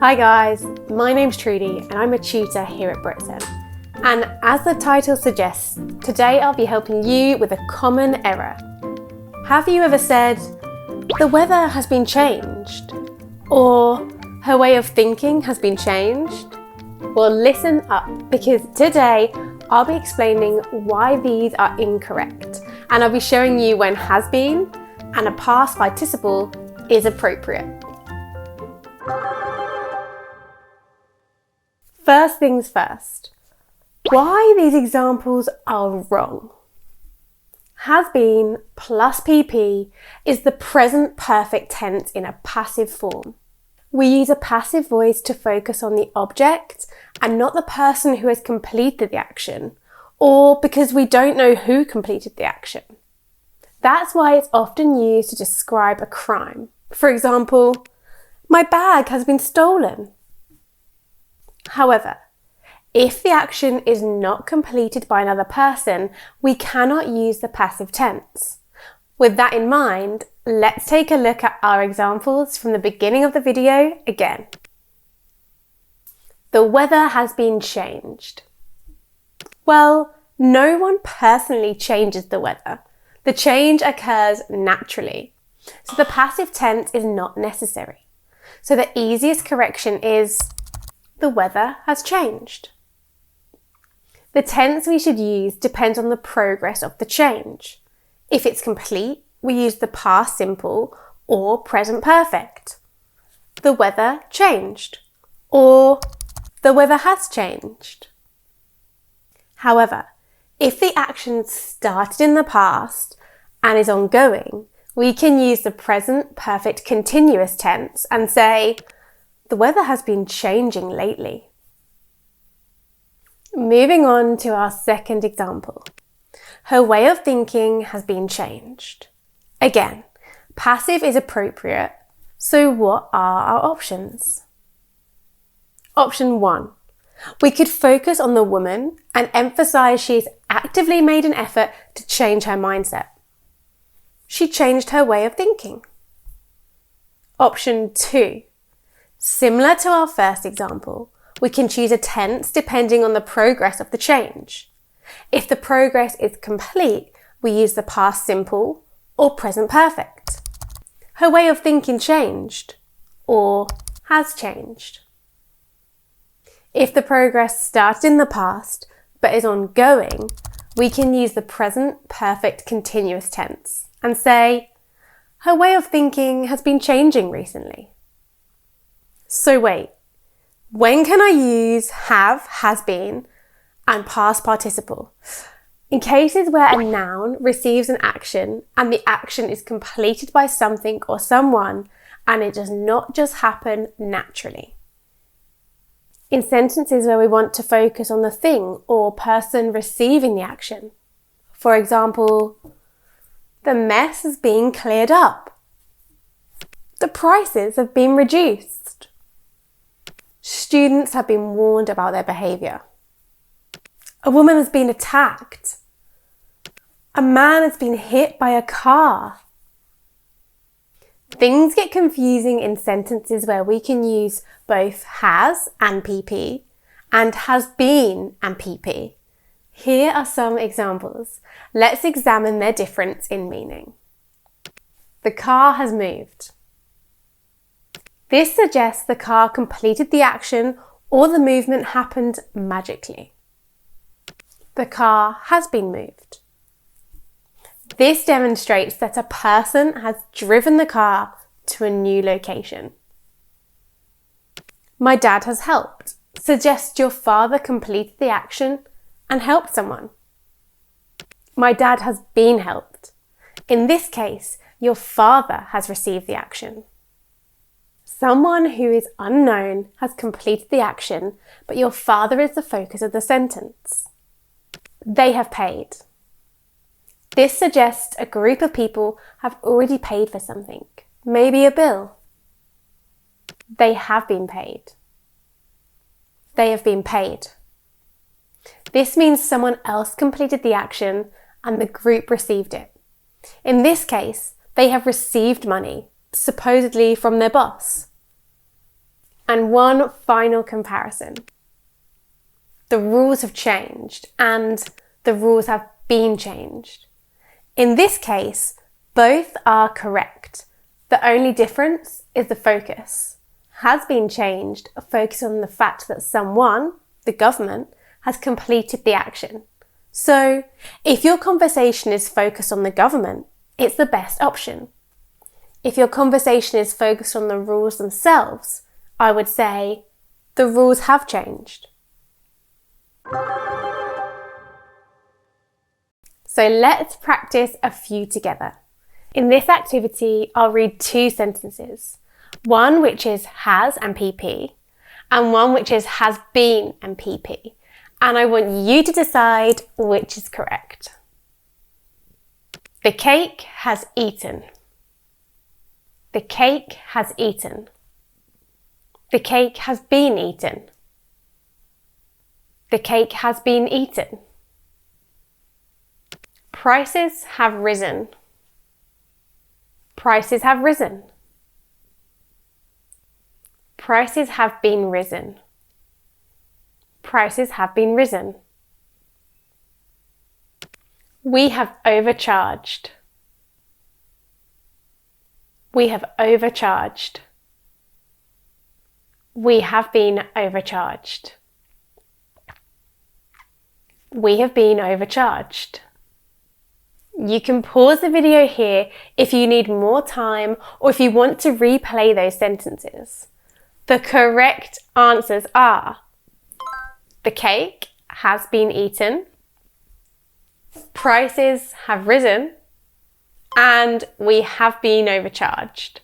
Hi guys, my name's Trudy and I'm a tutor here at Britsent. And as the title suggests, today I'll be helping you with a common error. Have you ever said, the weather has been changed? Or her way of thinking has been changed? Well, listen up, because today I'll be explaining why these are incorrect. And I'll be showing you when has been and a past participle is appropriate. First things first, why these examples are wrong. Has been plus PP is the present perfect tense in a passive form. We use a passive voice to focus on the object and not the person who has completed the action, or because we don't know who completed the action. That's why it's often used to describe a crime. For example, my bag has been stolen. However, if the action is not completed by another person, we cannot use the passive tense. With that in mind, let's take a look at our examples from the beginning of the video again. The weather has been changed. Well, no one personally changes the weather. The change occurs naturally. So the passive tense is not necessary. So the easiest correction is, the weather has changed. The tense we should use depends on the progress of the change. If it's complete, we use the past simple or present perfect. The weather changed, or the weather has changed. However, if the action started in the past and is ongoing, we can use the present perfect continuous tense and say, the weather has been changing lately. Moving on to our second example. Her way of thinking has been changed. Again, passive is appropriate, so what are our options? Option 1. We could focus on the woman and emphasize she's actively made an effort to change her mindset. She changed her way of thinking. Option 2. Similar to our first example, we can choose a tense depending on the progress of the change. If the progress is complete, we use the past simple or present perfect. Her way of thinking changed, or has changed. If the progress started in the past but is ongoing, we can use the present perfect continuous tense and say, her way of thinking has been changing recently. So wait, when can I use have, has been, and past participle? In cases where a noun receives an action and the action is completed by something or someone and it does not just happen naturally. In sentences where we want to focus on the thing or person receiving the action. For example, the mess is being cleared up. The prices have been reduced. Students have been warned about their behaviour. A woman has been attacked. A man has been hit by a car. Things get confusing in sentences where we can use both has and PP and has been and PP. Here are some examples. Let's examine their difference in meaning. The car has moved. This suggests the car completed the action or the movement happened magically. The car has been moved. This demonstrates that a person has driven the car to a new location. My dad has helped suggests your father completed the action and helped someone. My dad has been helped. In this case, your father has received the action. Someone who is unknown has completed the action, but your father is the focus of the sentence. They have paid. This suggests a group of people have already paid for something, maybe a bill. They have been paid. They have been paid. This means someone else completed the action and the group received it. In this case, they have received money, supposedly from their boss. And one final comparison. The rules have changed and the rules have been changed. In this case, both are correct. The only difference is the focus. Has been changed, focus on the fact that someone, the government, has completed the action. So, if your conversation is focused on the government, it's the best option. If your conversation is focused on the rules themselves, I would say, the rules have changed. So let's practice a few together. In this activity, I'll read 2 sentences. One which is has and PP, and one which is has been and PP. And I want you to decide which is correct. The cake has eaten. The cake has eaten. The cake has been eaten. The cake has been eaten. Prices have risen. Prices have risen. Prices have been risen. Prices have been risen. We have overcharged. We have overcharged. We have been overcharged. We have been overcharged. You can pause the video here if you need more time or if you want to replay those sentences. The correct answers are: the cake has been eaten, prices have risen, and we have been overcharged.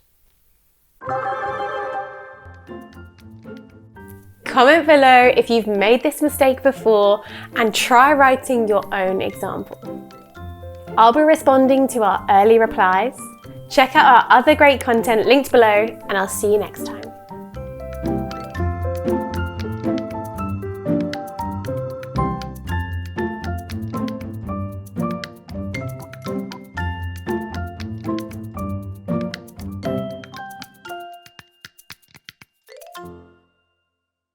Comment below if you've made this mistake before and try writing your own example. I'll be responding to our early replies. Check out our other great content linked below, and I'll see you next time.